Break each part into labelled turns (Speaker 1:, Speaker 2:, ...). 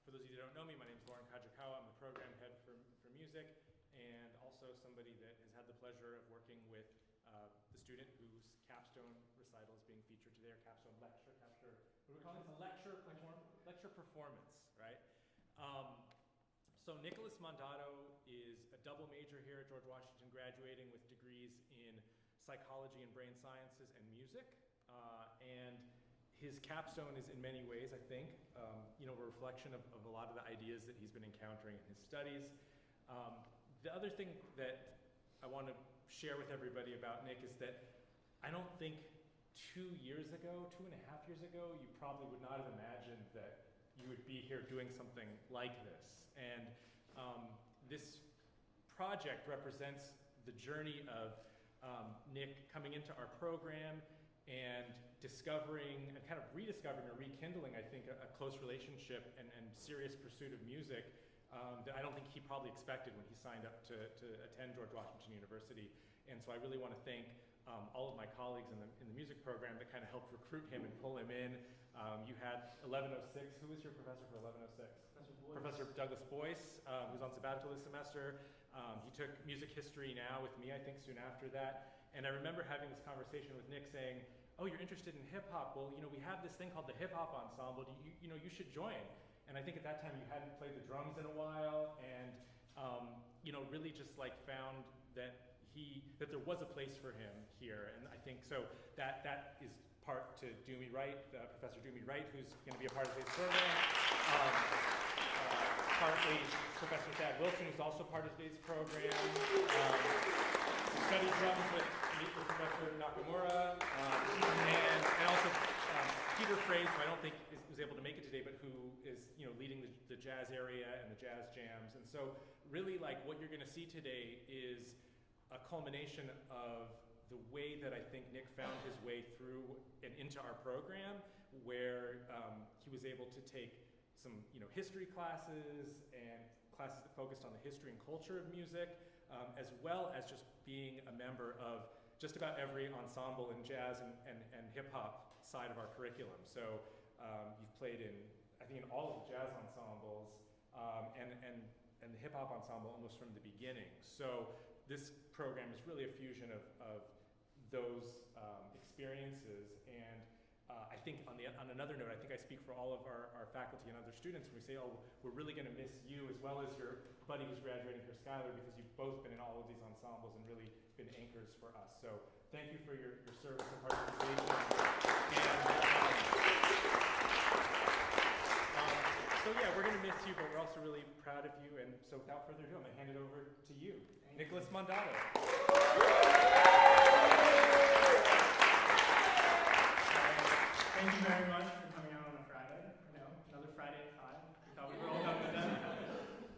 Speaker 1: For those of you that don't know me, my name is Lauren Kajikawa. I'm the program head for music, and also somebody that has had the pleasure of working with the student whose capstone recital is being featured today, or capstone lecture, what do we call it? It's a lecture performance, right? So Nicholas Mandato is a double major here at George Washington, graduating with degrees in psychology and brain sciences and music. And his capstone is in many ways, I think, a reflection of a lot of the ideas that he's been encountering in his studies. The other thing that I want to share with everybody about Nick is that I don't think 2.5 years ago, you probably would not have imagined that you would be here doing something like this. And this project represents the journey of Nick coming into our program and discovering and kind of rediscovering or rekindling, I think, a close relationship and serious pursuit of music that I don't think he probably expected when he signed up to attend George Washington University. And so I really want to thank all of my colleagues in the music program that kind of helped recruit him and pull him in. You had 1106, who was your professor for 1106? Professor Douglas Boyce, who's on sabbatical this semester. He took music history now with me, I think, soon after that. And I remember having this conversation with Nick saying, oh, you're interested in hip hop. Well, we have this thing called the hip hop ensemble. You should join. And I think at that time you hadn't played the drums in a while, and really just like found that there was a place for him here. And I think so that is part to Doomy Wright, Professor Doomy Wright, who's going to be a part of his program. Partly Professor Thad Wilson, who's also part of today's program. Studied drums with Professor Nakamura, and also Peter Fraze, who I don't think was able to make it today, but who is leading the jazz area and the jazz jams. And so really, like, what you're going to see today is a culmination of the way that I think Nick found his way through and into our program, where he was able to take some history classes and classes that focused on the history and culture of music, as well as just being a member of just about every ensemble in jazz and hip hop side of our curriculum. So you've played in all of the jazz ensembles and the hip hop ensemble almost from the beginning. So this program is really a fusion of those experiences. And I think on another note, I think I speak for all of our faculty and other students when we say, oh, we're really going to miss you as well as your buddy who's graduating here, Skylar, because you've both been in all of these ensembles and really been anchors for us. So thank you for your service and participation. So yeah, we're going to miss you, but we're also really proud of you. And so without further ado, I'm going to hand it over to you, Nicholas Mandato.
Speaker 2: Thank you very much for coming out on a Friday. Another Friday at 5. We thought we were all done with that.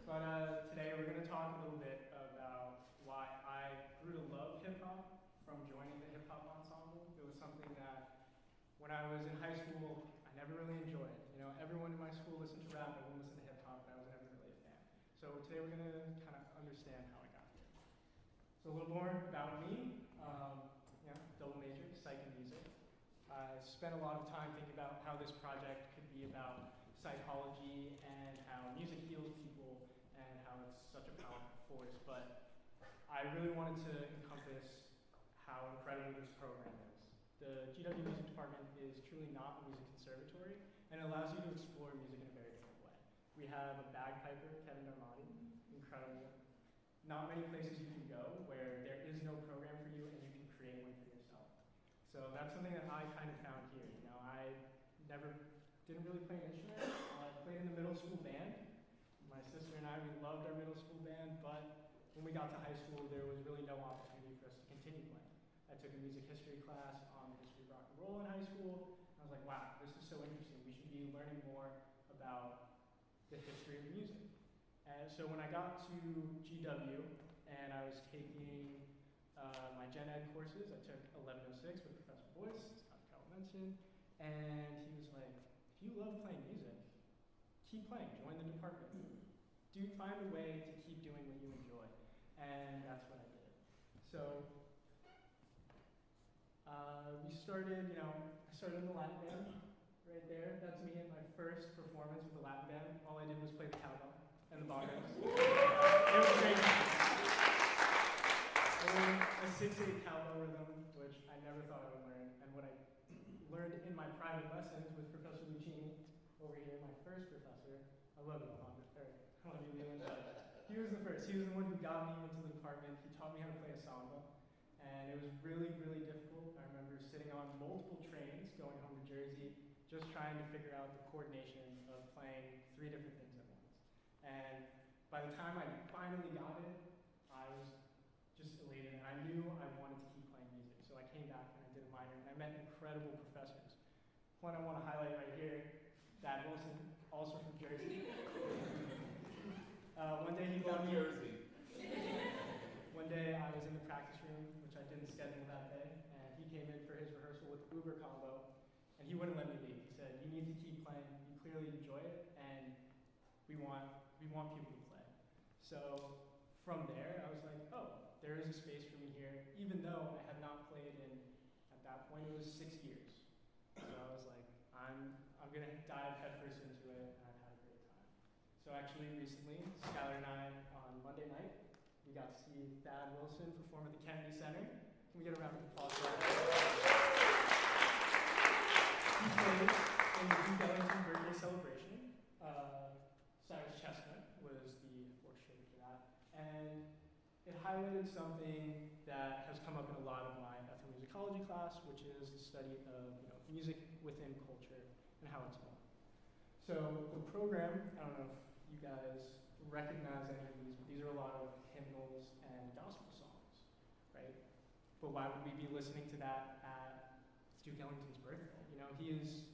Speaker 2: But today we're going to talk a little bit about why I grew to love hip hop from joining the hip hop ensemble. It was something that when I was in high school, I never really enjoyed. Everyone in my school listened to rap, I wouldn't listen to hip hop, and I was never really a fan. So today we're going to kind of understand how I got here. So a little more about me. Double major, psych and music. I spent a lot of time thinking about how this project could be about psychology and how music heals people and how it's such a powerful force, but I really wanted to encompass how incredible this program is. The GW Music Department is truly not a music conservatory, and it allows you to explore music in a very different way. We have a bagpiper, Kevin Darmati, incredible. Not many places you can go where there is no program for you and you can create one for yourself. So that's something that I kind of found here. I didn't really play an instrument. I played in the middle school band. My sister and I, we loved our middle school band, but when we got to high school, there was really no opportunity for us to continue playing. I took a music history class on the history of rock and roll in high school. I was like, wow, this is so interesting. We should be learning more about the history of music. And so when I got to GW and I was taking my gen ed courses, I took 1106 with Professor Boyce, as Kyle mentioned, and he was like, if you love playing music, keep playing, join the department. Find a way to keep doing what you enjoy. And that's what I did. So we started, I started in the Latin band. right there, that's me in my first performance with the Latin band. All I did was play the cowbell and the bongos. It was great. I learned a 6/8 cowbell rhythm, which I never thought I would learn. And what I learned in my private lessons with Professor Lucchini, over here, my first professor. I love you, Alejandro. I love you, Leland. He was the first. He was the one who got me into the department. He taught me how to play a samba. And it was really, really difficult. I remember sitting on multiple trains going home to Jersey, just trying to figure out the coordination of playing 3 different things at once. And by the time I finally got it, I was just elated. And I knew I wanted to keep playing music. So I came back and I did a minor. And I met incredible professors. One I want to highlight right here, Thad Wilson, also from Jersey. One day he found me.
Speaker 3: Jersey.
Speaker 2: One day I was in the practice room, which I didn't schedule that day, and he came in for his rehearsal with the Uber combo, and he wouldn't let me leave. He said, "You need to keep playing. You clearly enjoy it, and we want people to play." So from there, I was like, "Oh, there is a space for me here," even though I had not played in, at that point, it was 6 years. So I was like, I'm gonna dive headfirst into it, and I've had a great time. So actually, recently, Skylar and I, on Monday night, we got to see Thad Wilson perform at the Kennedy Center. Can we get a round of applause for that? He played in the Duke Ellington birthday celebration. Cyrus Chestnut was the orchestrator for that, and it highlighted something that has come up in a lot of my ethnomusicology class, which is the study of music within culture and how it's born. So the program, I don't know if you guys recognize any of these, but these are a lot of hymnals and gospel songs, right? But why would we be listening to that at Duke Ellington's birthday? He is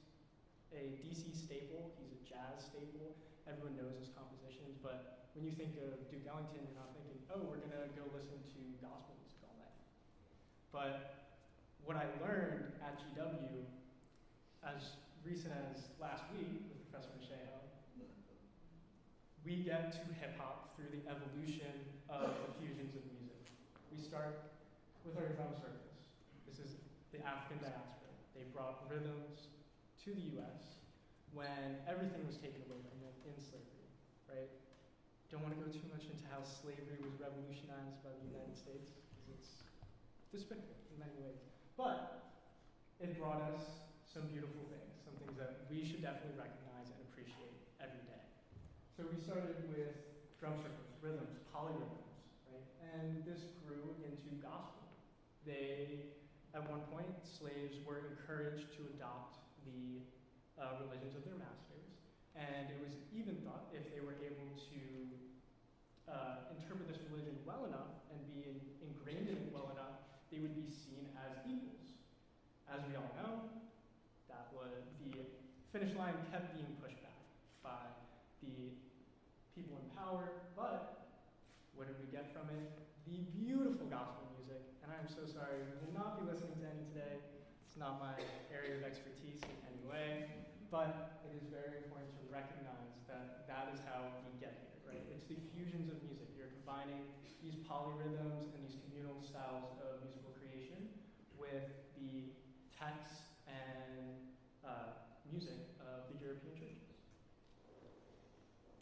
Speaker 2: a DC staple, he's a jazz staple, everyone knows his compositions, but when you think of Duke Ellington, you're not thinking, oh, we're gonna go listen to gospel music all night. But what I learned at GW, as recent as last week with Professor Michelle, we get to hip-hop through the evolution of the fusions of music. We start with our drum circles. This is the African diaspora. They brought rhythms to the US when everything was taken away from them in slavery, right? Don't want to go too much into how slavery was revolutionized by the United States, because it's despicable in many ways. But it brought us some beautiful things, some things that we should definitely recognize and appreciate every day. So we started with drum circles, rhythms, polyrhythms, right? And this grew into gospel. At one point, slaves were encouraged to adopt the religions of their masters, and it was even thought if they were able to interpret this religion well enough and be ingrained in it well enough, they would be seen as equals. As we all know, that was the finish line kept being pushed back by the people in power, but what did we get from it? The beautiful gospel music, and I'm so sorry, we will not be listening to any today. It's not my area of expertise in any way, but it is very important to recognize that that is how we get here, right? It's the fusions of music. You're combining these polyrhythms and these communal styles of musical creation with the texts and music of the European churches.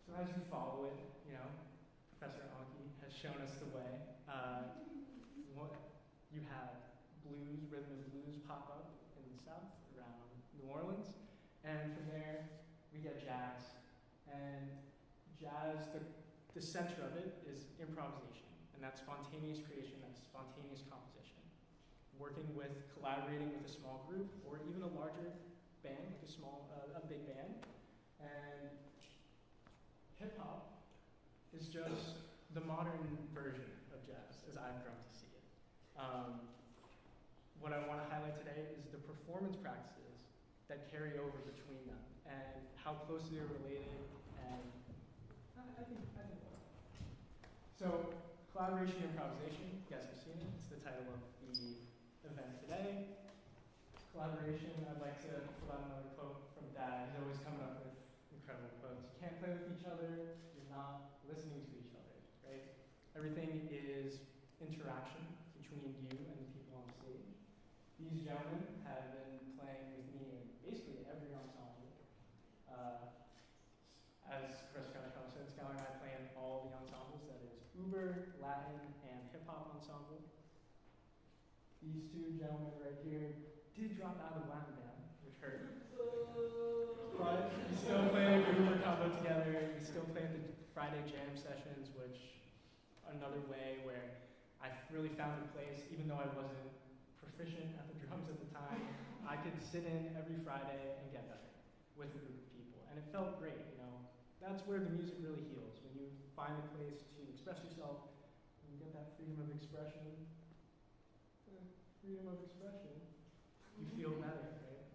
Speaker 2: So as you follow it, Professor Anki has shown us the way. You have blues, rhythm and blues pop up in the South around New Orleans, and from there we get jazz. And jazz, the center of it is improvisation, and that's spontaneous creation, that's spontaneous composition. Collaborating with a small group, or even a larger band, like a big band. And hip hop is just the modern version of jazz, as I've grown to see it. What I want to highlight today is the performance practices that carry over between them, and how closely they're related, and I think so. Collaboration and improvisation, you guys have seen it, it's the title of the event today. Collaboration, I'd like to pull out another quote from Dad. He's always coming up with incredible quotes. You can't play with each other, you're not listening to each other, right? Everything is interaction between you and the people on stage. These gentlemen have been playing with me in basically every ensemble. As Chris kind of said, Skylar and I play in all the ensembles, that is Uber, Latin, and hip hop ensemble. These two gentlemen right here did drop out of the Latin band, which hurt. But we still play the Uber combo together. We still play the Friday jam sessions, which another way where I really found a place, even though I wasn't proficient at the drums at the time, I could sit in every Friday and get better with a group of people. And it felt great, you know. That's where the music really heals, when you find a place to express yourself, and you get that freedom of expression. You feel better, right?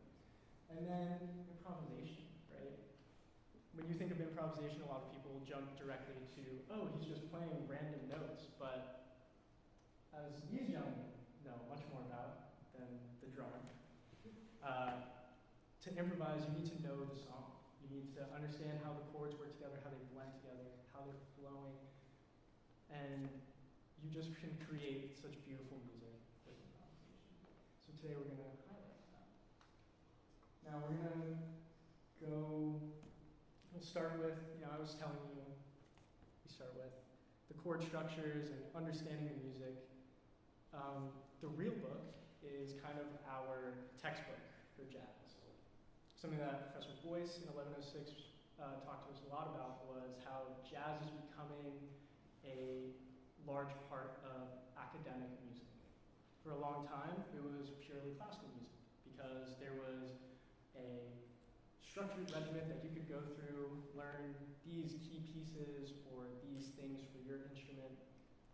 Speaker 2: And then improvisation, right? When you think of improvisation, a lot of people jump directly to, oh, he's just playing random notes, but as these gentlemen know much more about than the drummer, to improvise, you need to know the song. You need to understand how the chords work together, how they blend together, how they're flowing, and you just can create such beautiful music with improvisation. So today we're going to highlight that. Now we'll start with, I was telling you, we start with the chord structures and understanding the music. The real book is kind of our textbook for jazz. Something that Professor Boyce in 1106 talked to us a lot about was how jazz is becoming a large part of academic music. For a long time, it was purely classical music because there was a structured regimen that you could go through, learn these key pieces or these things for your instrument,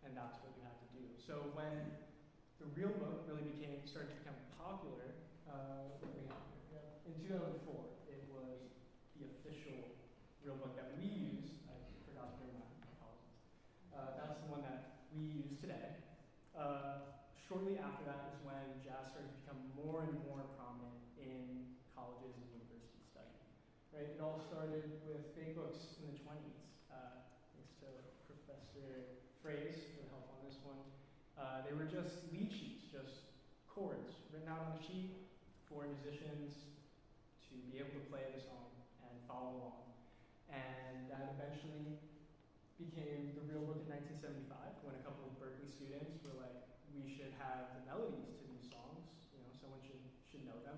Speaker 2: and that's what you had to do. So when the real book really started to become popular, in 2004, it was the official real book that we use. I forgot to bring mine, apologies. That's the one that we use today. Shortly after that is when jazz started to become more and more prominent in colleges and university study. Right? It all started with fake books in the 20s. Thanks to Professor Phrase for the help on this one. They were just lead sheets, just chords written out on a sheet for musicians to be able to play the song and follow along. And that eventually became the real book in 1975 when a couple of Berkeley students were like, we should have the melodies to these songs, someone should know them.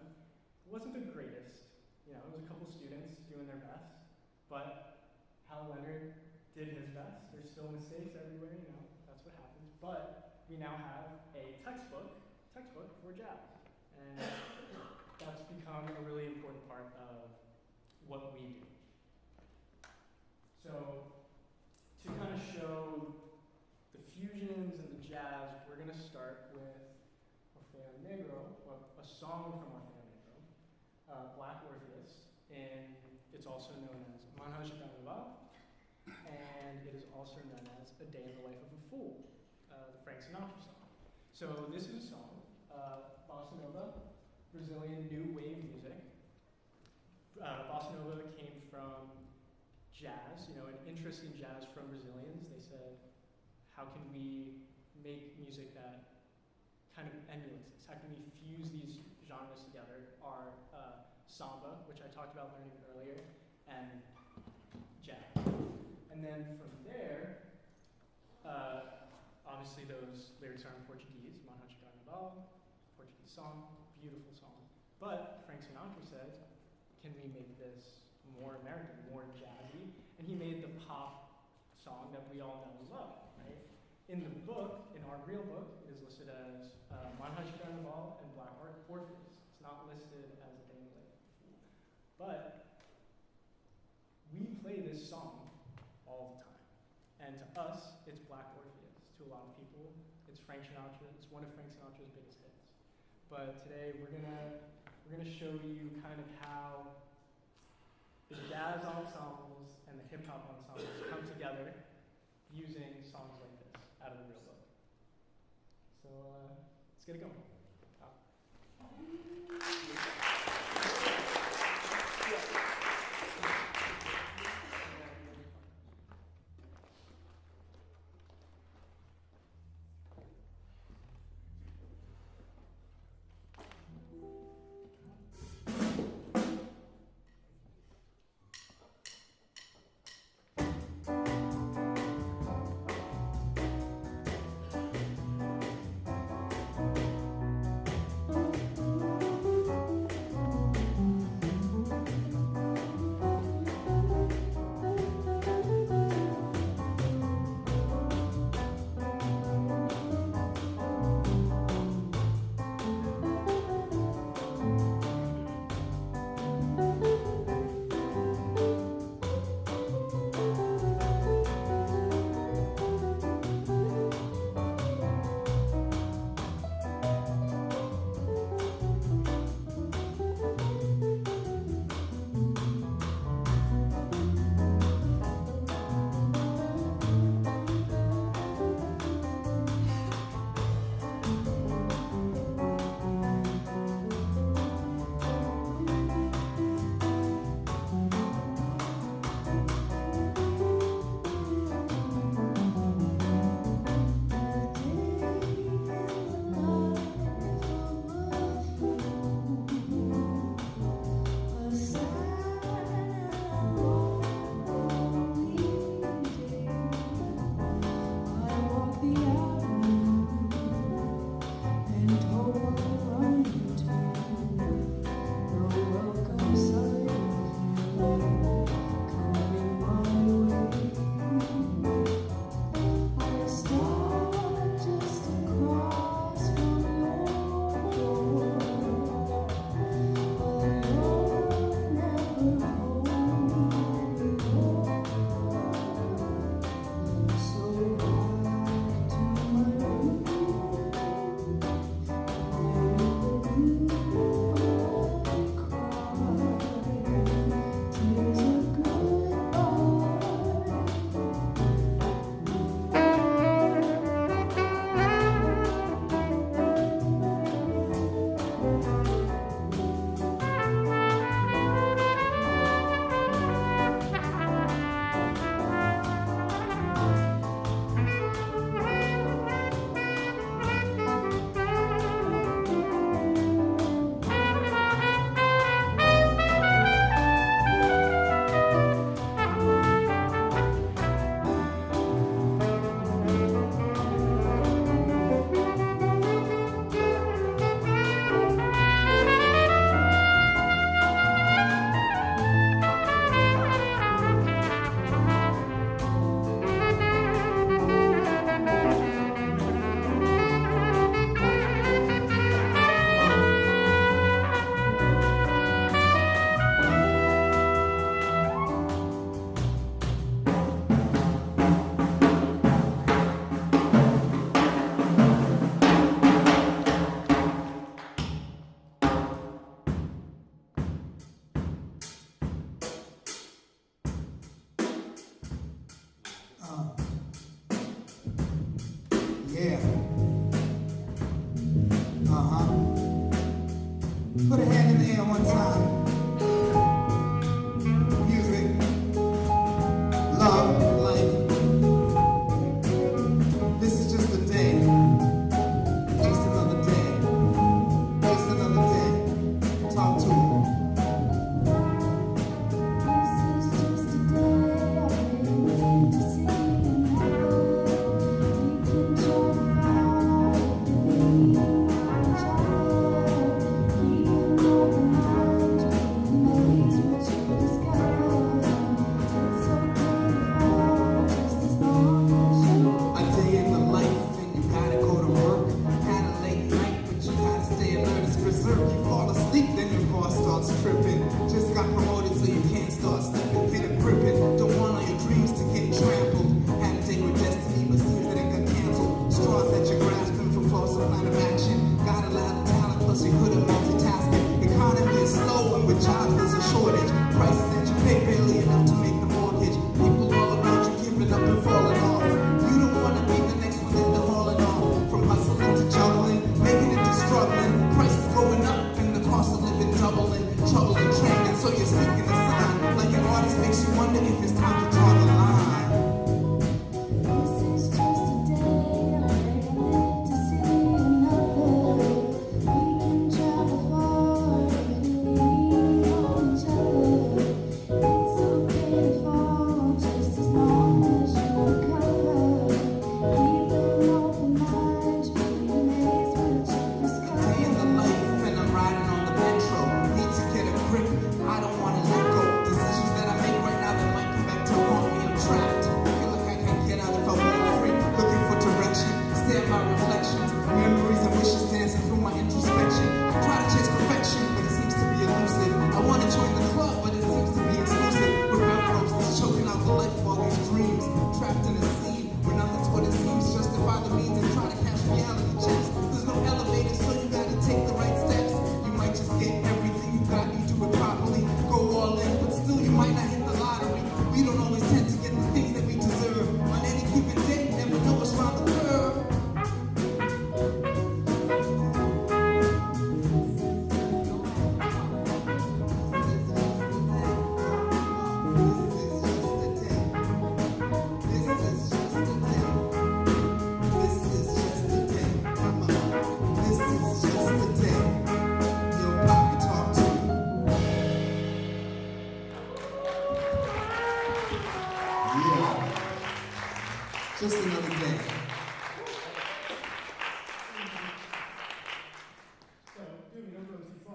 Speaker 2: It wasn't the greatest, it was a couple students doing their best, but Hal Leonard did his best. There's still mistakes everywhere, that's what happens. But we now have a textbook for jazz. And that's become a really important part of what we do. So, to kind of show the fusions and the jazz, we're going to start with Orfeo Negro, a song from Orfeo Negro, Black Orpheus, and it's also known as Manhaj Danava, and it is also known as A Day in the Life of a Fool, the Frank Sinatra song. So this is a song, bossa nova, Brazilian new wave music. Bossa nova came from jazz, an interest in jazz from Brazilians. They said, how can we make music that kind of emulates this? How can we fuse these genres together? Our samba, which I talked about learning earlier, and jazz. And then from there, obviously those lyrics are in Portuguese, Manhaj Carnaval, Portuguese song, beautiful song. But Frank Sinatra said, can we make this more American, more jazzy? And he made the pop song that we all know and love, right? In the book, in our real book, it is listed as Manhaj Carnaval and Black Orpheus. It's not listed as A Day in the Life of a Fool. But we play this song all the time. And to us, it's Black Orpheus. To a lot of people, it's Frank Sinatra. It's one of Frank Sinatra's biggest hits. But today we're gonna show you kind of how the jazz ensembles and the hip hop ensembles come together using songs like this out of the real book. So let's get it going.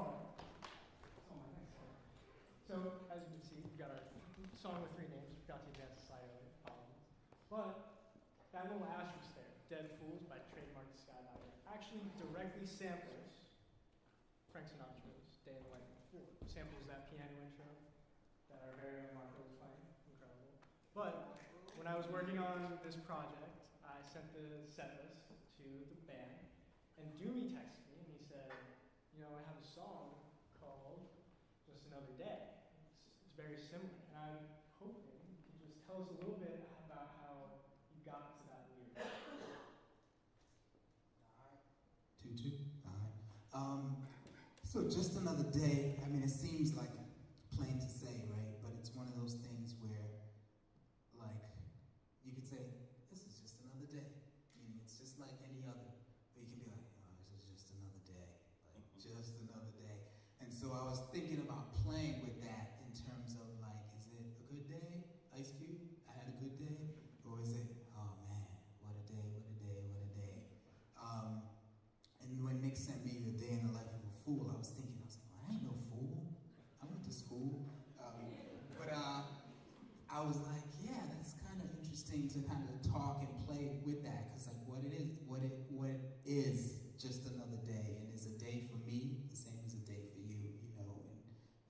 Speaker 2: far. It's on my next one. So, as you can see, we got our song with 3 names. We forgot to advance the slide earlier. Apologies. But that little asterisk there, Dead Fools by Trademark Skydiver, actually directly samples Frank Sinatra's Day in the Life of a Fool. Samples that piano intro that our very own Marco was playing. Incredible. But when I was working on this project, I sent the set list to the band, and Doomy texted me and he said, you know, I have a song called Just Another Day. It's very similar, and I'm hoping you could just tell us a little bit about how you got to that lyric.
Speaker 3: Tutu. All right. So just another day. I mean, it seems like plain to say, right? But it's one of those things where, like, you could say, this is just another day. Meaning it's just like any other. But you can be like, oh, this is just another day. Like, just another day. And so I was thinking about playing with that in terms of, like, is it a good day? Ice Cube, I had a good day? Or is it, oh man, what a day, what a day, what a day. And when Nick sent me The Day in the Life of a Fool, I was thinking, well, I ain't no fool. I went to school. But I was like, yeah, that's kind of interesting to kind of talk and play with that, because like what it is just another day, and is a day for me the same as a day for you, you know. And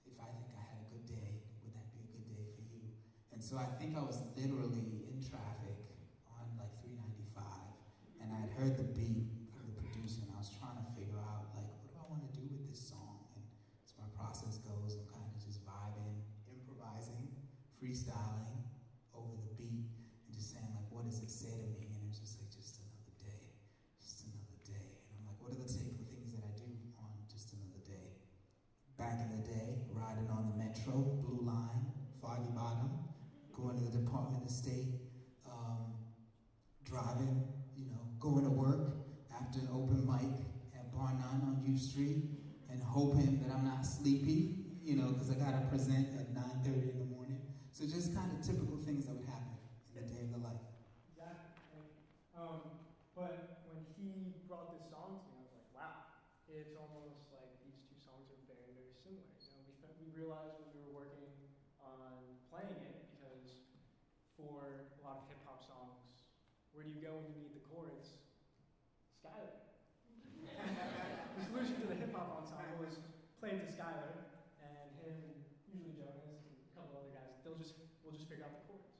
Speaker 3: if I think I had a good day, would that be a good day for you? And so I think I was literally in traffic on like 395, and I had heard the beat from the producer, and I was trying to figure out like, what do I want to do with this song? And as my process goes, I'm kind of just vibing, improvising, freestyling over the beat, and just saying like, what does it say to me? And it was just like, just another day, just another day. And I'm like, what are the type of things that I do on just another day? Back in the day, riding on the Metro, Blue Line, Foggy Bottom, going to the Department of State, driving, you know, going to work after an open mic at Bar 9 on U Street, and hoping that I'm not sleepy, you know, because I got to present at 9:30 in the morning. So just kind of typical things that would happen in the day of the life.
Speaker 2: Exactly. But when he brought this song to me, I was like, wow, it's almost like these 2 songs are very, very similar. You know, we realized when we were working on playing it, because for a lot of hip hop songs, where do you go when you need the chords? Skylar. The solution to the hip hop ensemble is play it to Skylar, and him, usually Jonas, and a couple other guys, we'll just figure out the chords.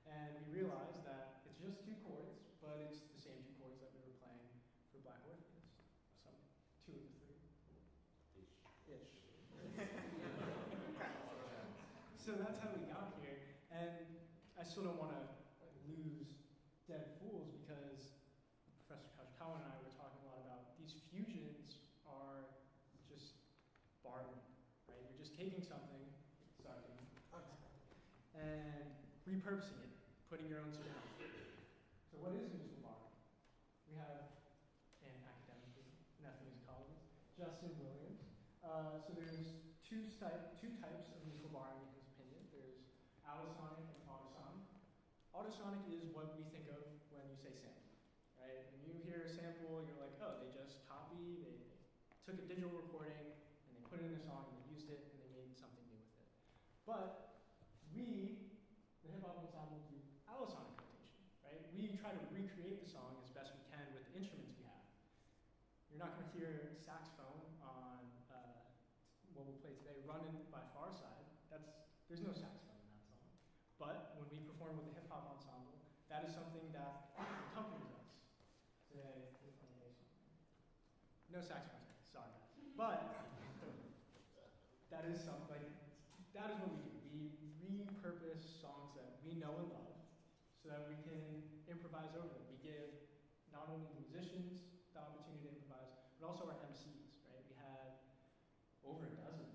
Speaker 2: And we realized that it's just 2 chords, but it's the same 2 chords that we were playing for Black Orpheus. Some 2 of the 3. Ish. So that's how we got here. And I still don't want to lose Dead Fools, because Professor Kajikawa and I were talking a lot about these fusions are just borrowing, right? You're just taking something, and repurposing it, putting your own spin on it. So what is musical borrowing? We have an academic in ethnic colleges, Justin Williams. So there's two types of musical borrowing in his opinion. There's allosonic and autosonic. Autosonic is what we think of when you say sample, right? When you hear a sample, you're like, oh, they just they took a digital recording, and they put it in their song, and they used it, and they made something new with it. But we, the hip hop ensemble, do allosonic notation, right? We try to recreate the song as best we can with the instruments we have. You're not going to hear saxophone on what we'll play today, Runnin' by Farside. There's no saxophone in that song. But when we perform with the hip hop ensemble, that is something that accompanies us. Today, we're playing a song. No saxophone today, sorry guys. But that is something, that is what we do. We repurpose songs that we know and love so that we can improvise over them. We give not only the musicians the opportunity to improvise, but also our MCs, right? We had over a dozen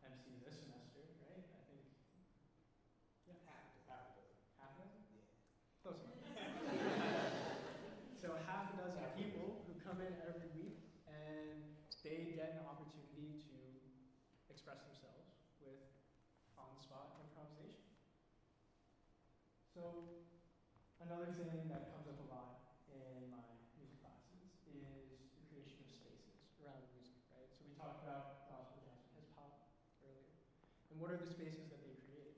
Speaker 2: MCs this semester, right? I think, yeah. Half a dozen? Yeah. Close enough. So half a dozen people who come in every week, and they get an opportunity to express themselves with on-the-spot improvisation. So another thing that comes up a lot in my music classes is the creation of spaces around music, right? So we talked about And what are the spaces that they created?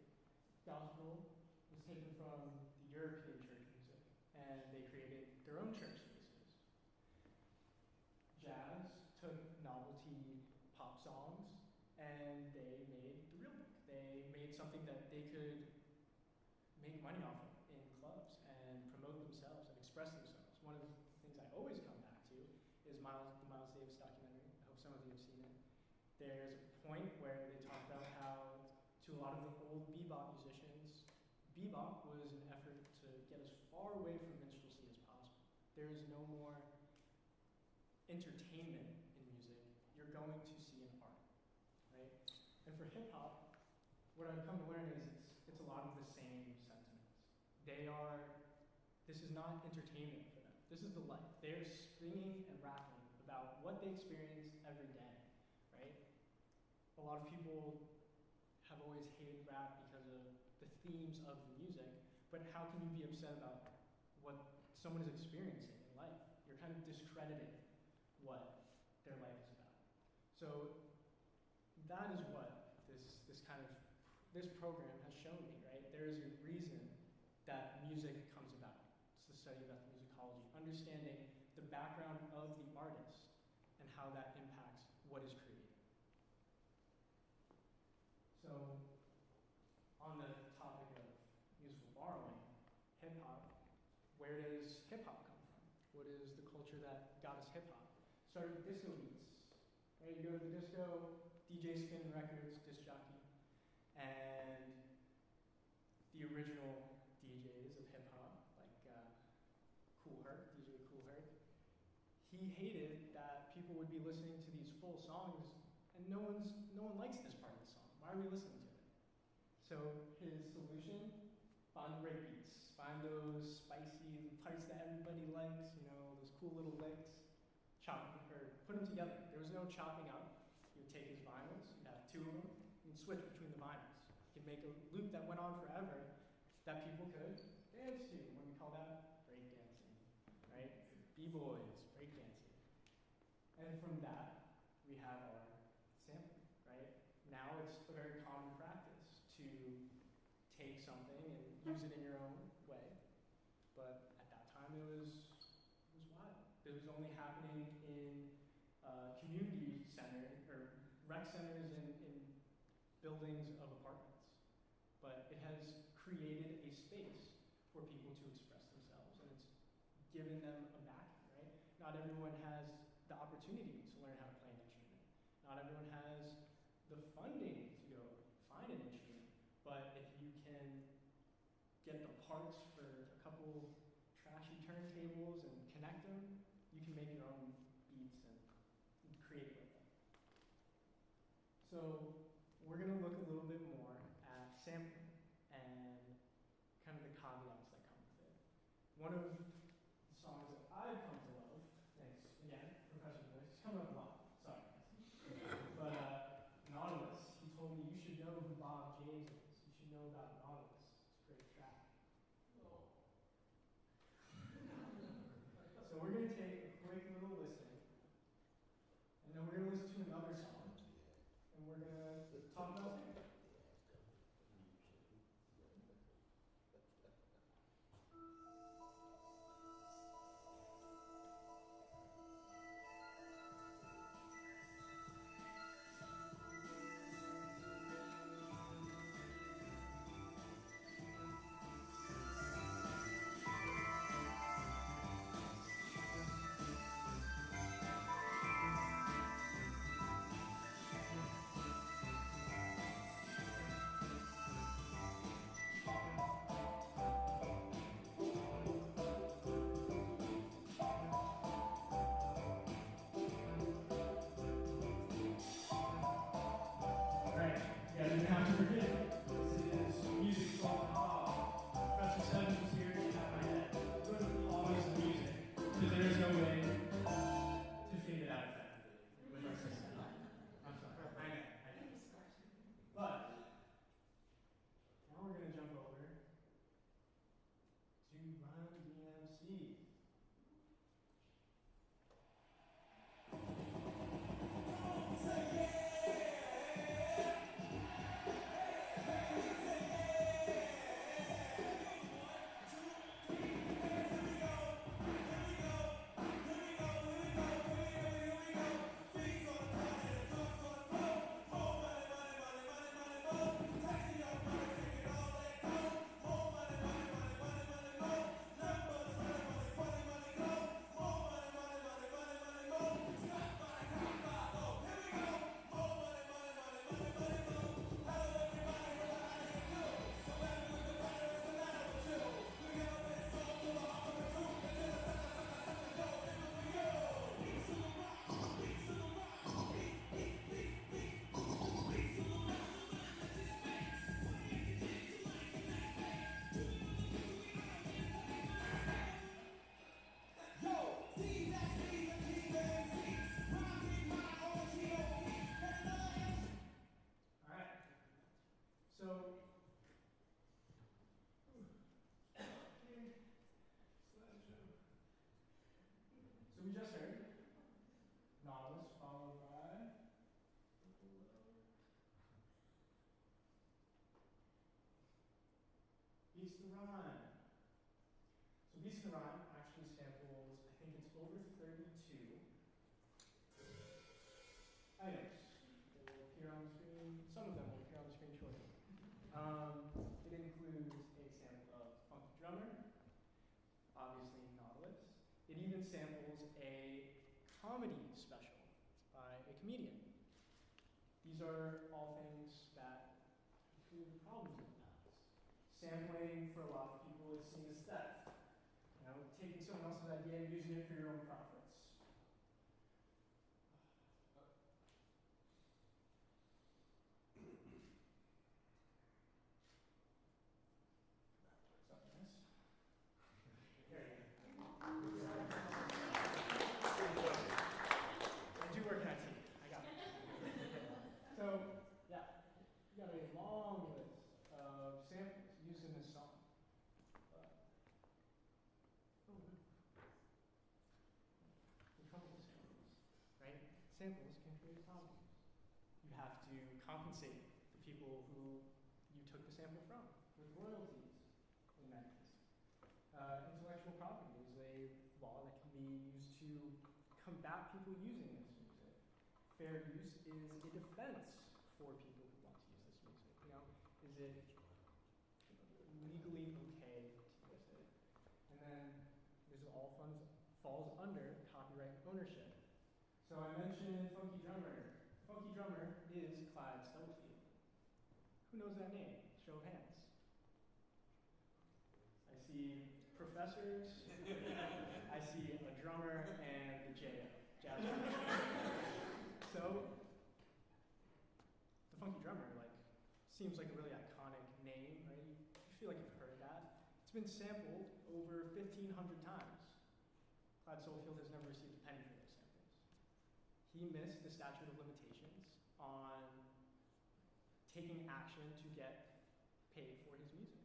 Speaker 2: Gospel was taken from the European church music, and they created their own church spaces. Jazz took novelty pop songs, and they made the real book. They made something that they could make money off of in clubs and promote themselves and express themselves. One of the things I always come back to is the Miles Davis documentary. I hope some of you have seen it. There's a point where they talk about how, to a lot of the old bebop musicians, bebop was an effort to get as far away from minstrelsy as possible. There is no more entertainment in music. You're going to see an art, right? And for hip hop, what I've come to learn is it's a lot of the same sentiments. This is not entertainment for them. This is the life. They're singing and rapping about what they experience every day, right? A lot of people have always hated rap because of the themes of the music, but how can you be upset about what someone is experiencing in life? You're kind of discrediting what their life is about. So that is what this program has shown me, right? There is a reason that music comes about. It's the study of ethnomusicology, understanding the background of the artist and how that impacts what is created. So, on the topic of musical borrowing, hip hop, where does hip hop come from? What is the culture that got us hip hop? Started with disco beats. Right? You go to the disco, DJ spinning records, disc jockey, and the original DJs of hip hop, like Kool Herc, DJ Kool Herc, he hated that people would be listening to these full songs, and no one likes this part of the song. Why are we listening to it? So his solution: find the great beats, find those spicy parts that everybody likes, those cool little licks, put them together. There was no chopping up. You'd take his vinyls, you'd have two of them, you'd switch between the vinyls. You could make a loop that went on forever that people could dance to. What we call that? Breakdancing, right? B-boys, breakdancing. And from that, we have our sampling, right? Now it's a very common practice to take something and use it in your own way. But at that time, it was wild. It was only happening in community centers or rec centers in buildings of apartments. But it has created a space for people to express themselves, and it's given them a backing, right? Not everyone has the opportunity to learn how to play an instrument. Not everyone has the funding to go find an instrument. But if you can get the parts for a couple trashy turntables and connect them, you can make your own beats and create with them. So we're going to look a little bit more at sampling and kind of the caveats that come with it. One of the songs that I've come to love, thanks again, Professor Boyce, he's coming up a lot, sorry. But Nautilus, he told me you should know who Bob James is. You should know about Nautilus. It's a great track. So we're going to take a quick little listen, and then we're going to listen to another song, and we're going to talk about sampling. Rhyme. So Beats in the Rhyme actually samples, I think it's over 32 items. They will appear on the screen. Some of them will appear on the screen shortly. It includes a sample of Funky Drummer, obviously Nautilus. It even samples a comedy special by a comedian. These are all things that have created problems in the past. Sampling, for a lot of people, is seen as theft. You know, taking someone else's idea and using it for your own profits. Samples can create problems. You have to compensate the people who you took the sample from with royalties in that case. Intellectual property is a law that can be used to combat people using this music. Fair use is a defense for people who want to use this music. You know, is it legally okay to use it? And then this all falls under copyright ownership. So I mentioned Funky Drummer. Funky Drummer is Clyde Stubblefield. Who knows that name? Show of hands. I see professors. I see a drummer and the J.O. Jazz drummer. So the Funky Drummer, seems like a really iconic name, right? You feel like you've heard that. It's been sampled over 1,500 times. Clyde Stubblefield has never received a penny for those samples. He missed the statute of limitations on taking action to get paid for his music.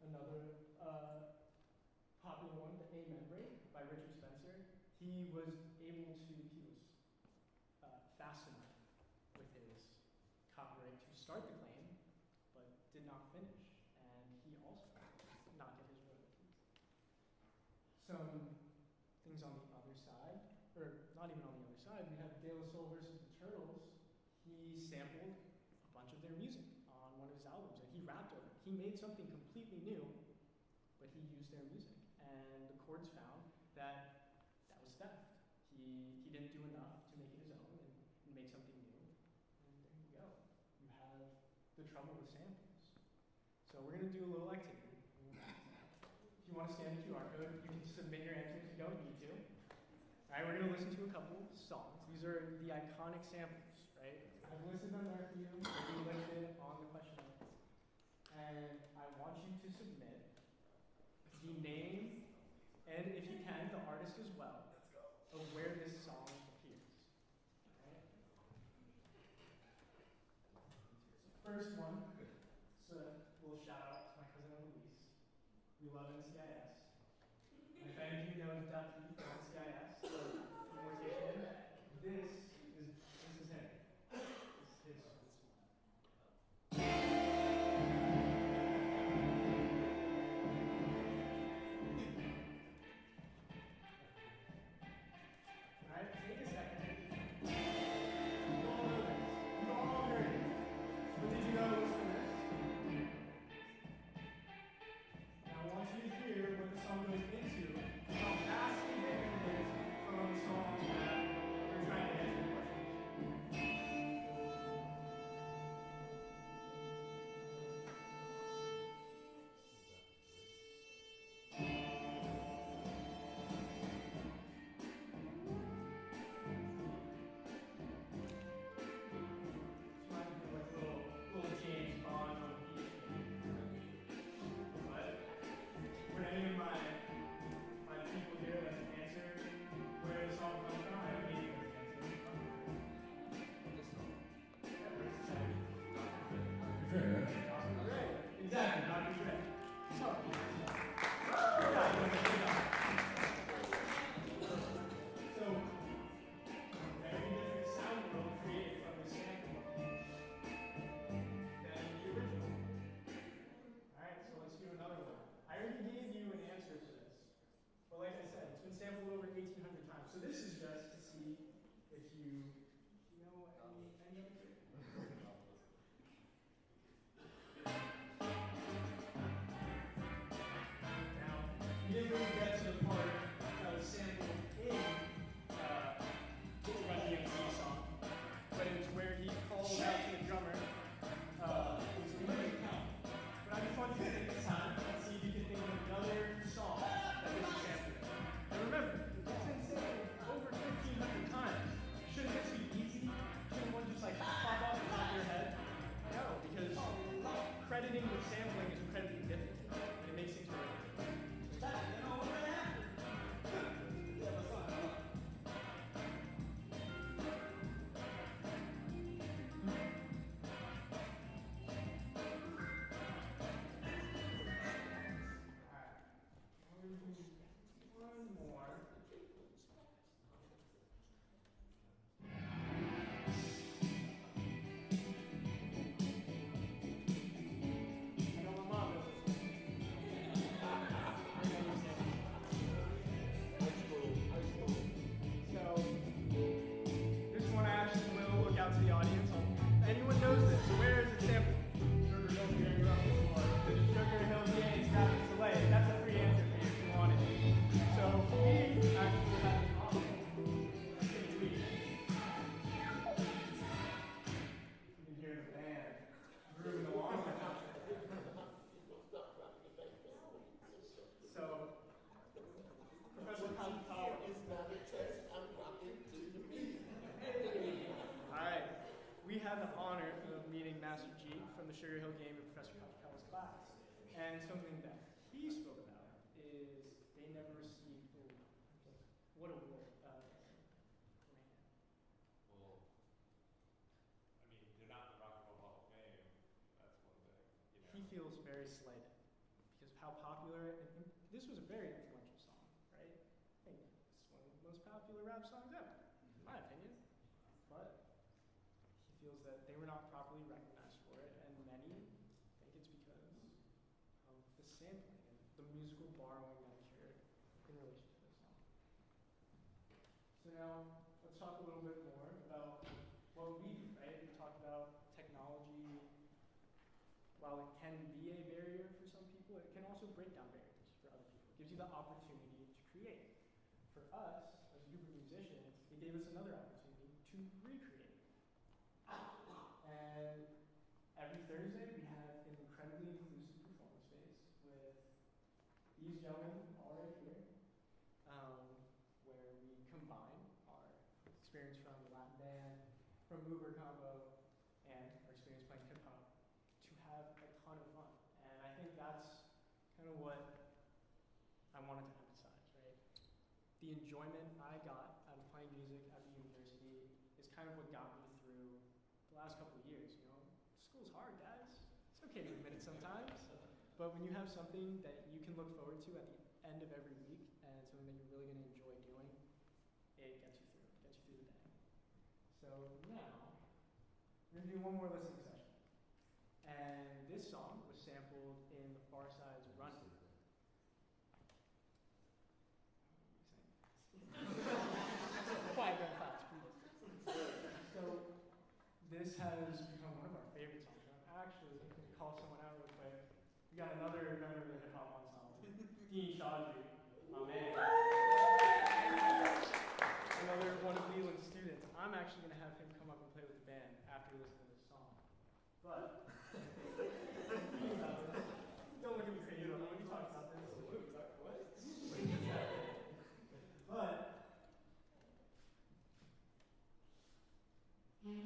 Speaker 2: Another popular one, the A Membrane by Richard Spencer. He was fast enough with his copyright to start the claim, but did not finish, and he also did not get his royalties. Some things on the other side, or not even on the other side, we have De La Soul versus the Turtles. He sampled a bunch of their music on one of his albums, and he rapped over it. He made something completely new, but he used their music. And the courts found that that was theft. He didn't do enough to make it his own and make something new. And there you go. You have the trouble with samples. So we're going to do a little activity. If you want to scan the QR code, you can submit your answers. You don't need to. All right, we're going to listen to a couple songs. These are the iconic samples, right? I've listed them there for you. They'll be listed on the questionnaire. And I want you to submit the name, and if you can, the artist as well, of where this song appears. Right? First one, so we'll shout out to my cousin Elise. We love NCIS. And if any of you know Ducky from NCIS, Improvisation, this is him. This is his song. Alright, if you know any of it. Now, we didn't really get to the part that was sampled in Run DMC song, but it was where he called out to the drummer. It was a limited count. But I just want you to take this time and see if you can think of another song that this is sampled. And remember, it's been sampled over 1,500 times. Shouldn't this be easy? Shouldn't one just like pop off the top of your head? No, because crediting with sampling is incredibly difficult, and it makes things very difficult. One more. I know my mom knows this one. So, this one I actually will look out to the audience. Anyone knows this? Where is it sampled? The Sugar Hill Games Traffic Delay. That's a free answer for you if you want it. So we actually have an option. You can hear the band grooving along. So, Professor Kazakawa is not a test. I'm rocking to the beat. Alright, we have the honor of meeting Master G from the Sugar Hill Game in Professor Kazakawa's class. And something that he spoke about is they never received, what a word,
Speaker 1: Well, I mean, they're not in the Rock and Roll Hall of Fame. That's one thing.
Speaker 2: he feels very slighted because of how popular, and this was a very influential song, right? I think it's one of the most popular rap songs ever, in my opinion. But he feels that they were not properly recognized for it, and many think it's because of the sampling and the musical borrowing that occurred in relation to this song. So now, let's talk a little bit more about what we do, right? We talked about technology. While it can be a barrier for some people, it can also break down barriers for other people. It gives you the opportunity to create. For us, as a group of musicians, it gave us another opportunity to recreate. And every Thursday, we have an incredibly inclusive performance space with these gentlemen all right here, where we combine our experience from the Latin band, from Uber Combo, and our experience playing hip hop to have a ton of fun. And I think that's kind of what I wanted to emphasize, right? The enjoyment I got out of playing music at the university is kind of what got me through the last couple of years, you know? School's hard, guys. It's okay to admit it sometimes. But when you have something that you can look forward to at the end of every week and something that you're really going to enjoy doing, it gets you through. It gets you through the day. So now, we're going to do one more listening session. And this song was sampled in the Far Side's Running. Quiet very fast, please. So this has become one of our favorite songs. I'm actually going to call someone out real quick. We got another member of the hip hop ensemble, Dean Chaudhry, my man. Another one of Leland's students. I'm actually going to have him come up and play with the band after we listen to this song. But don't look at me crazy. When you talk about this, what? But we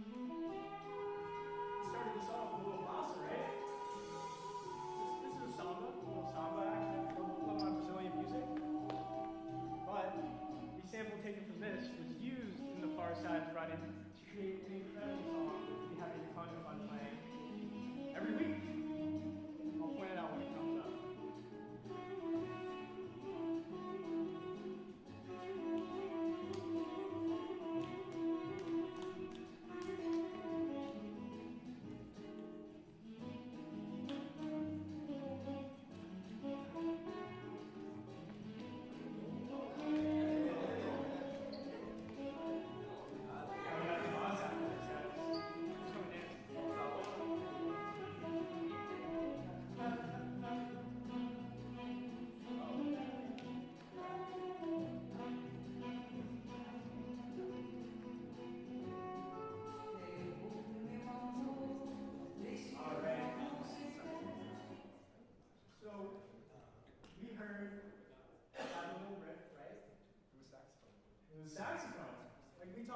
Speaker 2: started this off with a little bossa, right? This is a samba, a little samba action, a little my Brazilian music. But the sample taken from this was used in the Far Side's Running to create an incredible song that we having a ton of fun playing every week. I'll point it out when it comes up.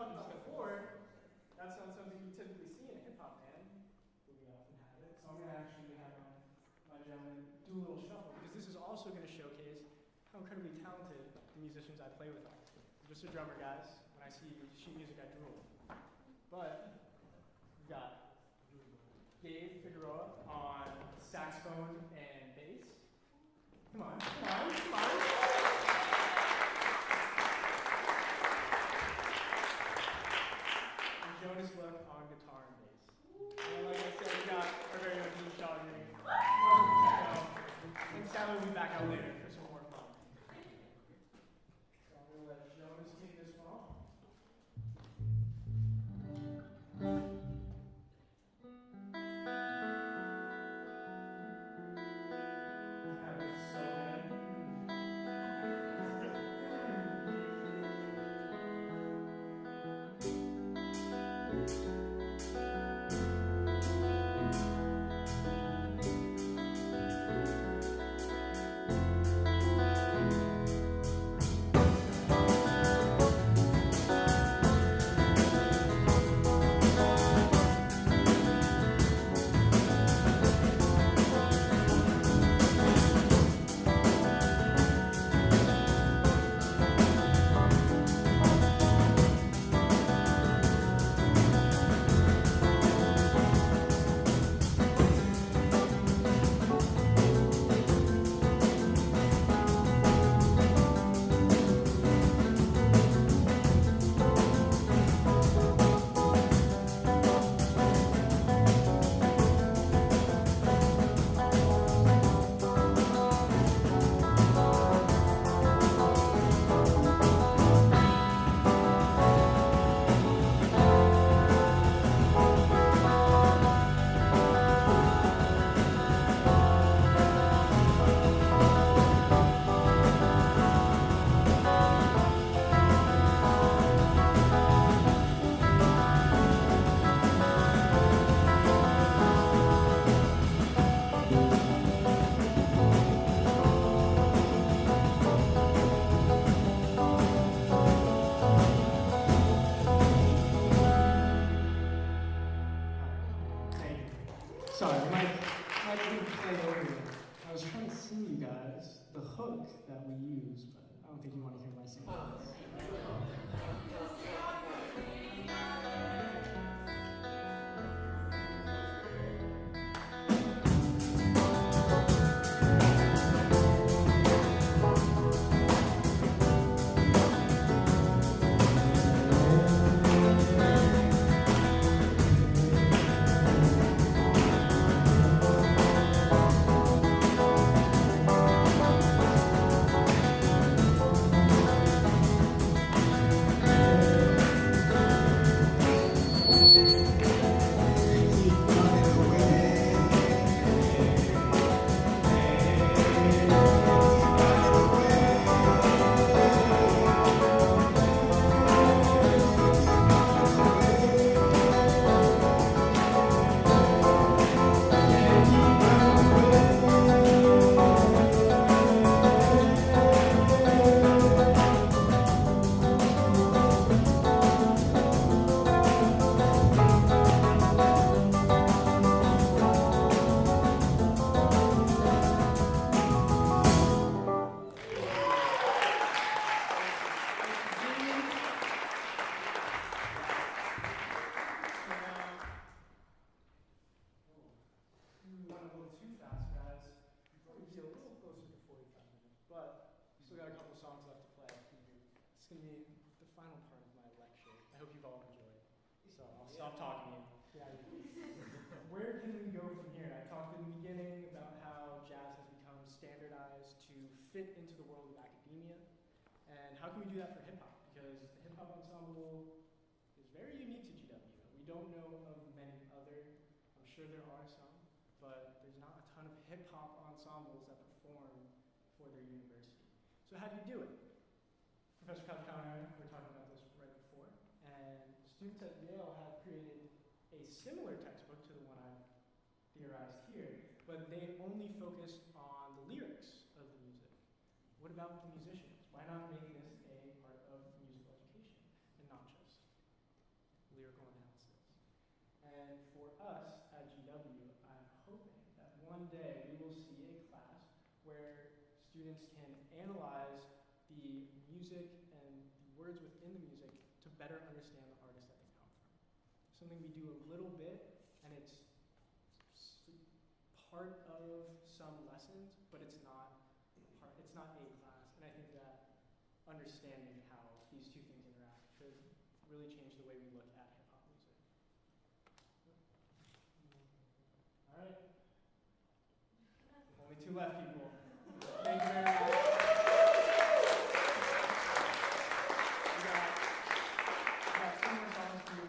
Speaker 2: talked about before, that's not something you typically see in a hip hop band, but we often have it. So I'm going to actually have my gentlemen do a little shuffle because this is also going to showcase how incredibly talented the musicians I play with are. I'm just a drummer, guys. When I see sheet music, I drool. But we've got Gabe Figueroa on saxophone and bass. Come on, come on, come on. And Jonas Look on guitar and bass. And like I said, we got our very own Dean Shaw here. Welcome to check out. And Sally will be back out later for some more fun. So I'm going to let Jonas kick this one off. That was so good. Sorry, I didn't play over it. I was trying to sing you guys the hook that we use, but I don't think you want to hear my singing. Stop talking to you. Where can we go from here? I talked in the beginning about how jazz has become standardized to fit into the world of academia. And how can we do that for hip hop? Because the hip hop ensemble is very unique to GW. We don't know of many other. I'm sure there are some, but there's not a ton of hip hop ensembles that perform for their university. So how do you do it? Professor Capstone and I were talking about this right before, and students at Yale have created a similar textbook to the one I've theorized here, but they only focus on the lyrics of the music. What about the musicians? Why not make this a part of musical education and not just us at GW, I'm hoping that one day we will see a class where students can analyze the music and the words within the music to better understand the artist that they come from. Something we do a little bit, and it's part of some lessons, but it's not a class. And I think that understanding how these two things interact could really change the way we look at hip hop music. All right. Only two left, people. Thank you very much. We got two more songs to do.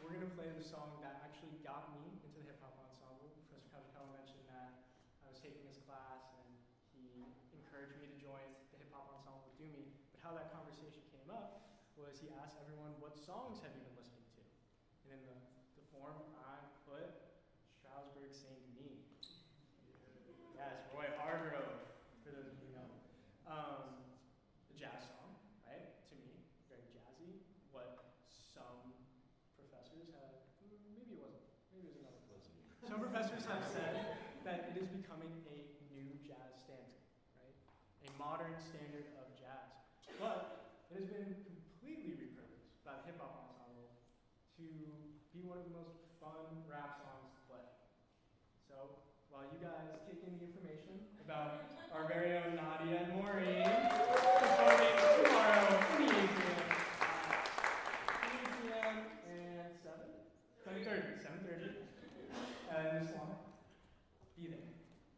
Speaker 2: We're going to play the song that actually got me into the hip hop ensemble. Professor Kajikawa mentioned that I was taking his class and he encouraged me to join the hip hop ensemble with Doomy. But how that conversation came up was he asked everyone, what songs have you been listening to? And in the form, I put Strasbourg Saint Denis. Yes, Roy Hargrove, for those of you who know. A jazz song, right? To me, very jazzy. What some professors have, maybe it wasn't, maybe it was another professor. Some professors have said that it is becoming a new jazz standard, right? A modern standard of jazz. But it has been completely repurposed by the hip hop ensemble to be one of the most fun rap songs to play. So while you guys take in the information about our very own Nadia and Maureen performing tomorrow in the atrium at 3 p.m. and 7:30 in this one, be there.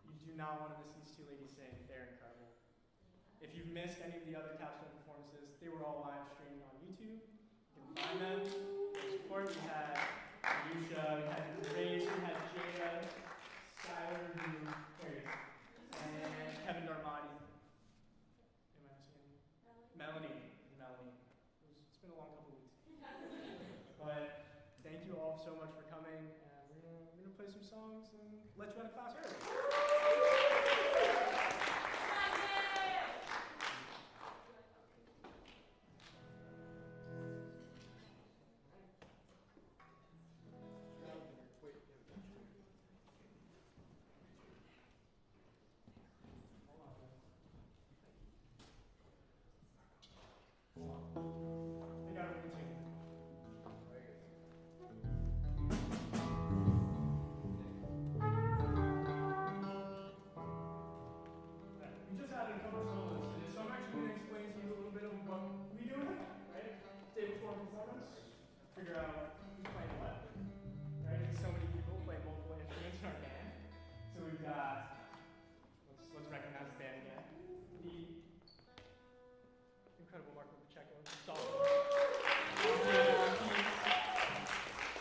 Speaker 2: You do not want to miss these two ladies sing. They're incredible. If you've missed any of the other Capstone performances, they were all live streamed on YouTube. You can find them. Support. We had Yusha, we had Grace, we had Jada, Skylar, and Kevin Darmati. Am I missing any? Melanie. It's been a long couple weeks. But thank you all so much for coming, and we're gonna play some songs and let you out of class early. Figure out who's playing what. Right? So many people play multiple instruments in our band. So we've got, let's recognize the band again. The incredible Marco Pacheco, solid.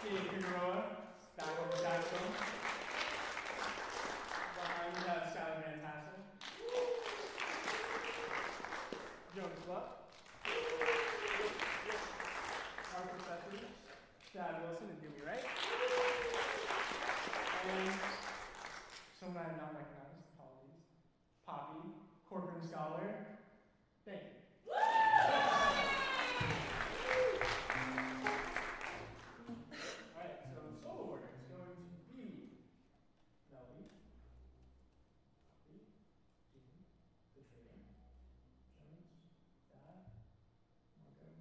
Speaker 2: Dave Figueroa, back on the saxophone. Behind we have Skylar Mantassel. Jonas Luck. Our professors, Chad Wilson and Doomy, right? And someone I have not recognized, apologies. Poppy, Corcoran scholar. Thank you. Alright, so solo order is going to be Melody, Poppy, Dean, the trainer, Jones, Dad, Marco,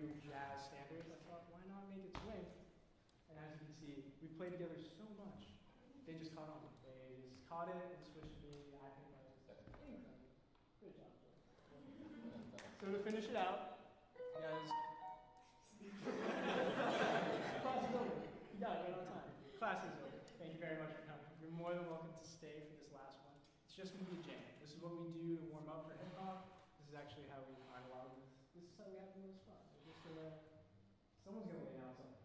Speaker 2: do jazz standards, I thought, why not make it swing? And as you can see, we played together so much. They just caught on. They just caught it and switched me. I think that was incredible. Good job, Joe. So to finish it out, guys. Class is over. You got it right on time. Class is over. Thank you very much for coming. You're more than welcome to stay for this last one. It's just going to be a jam. This is what we do to warm up for hip hop. This is actually how we find a lot of this. This is how we have the most fun. We're just gonna, someone's going to lay down something.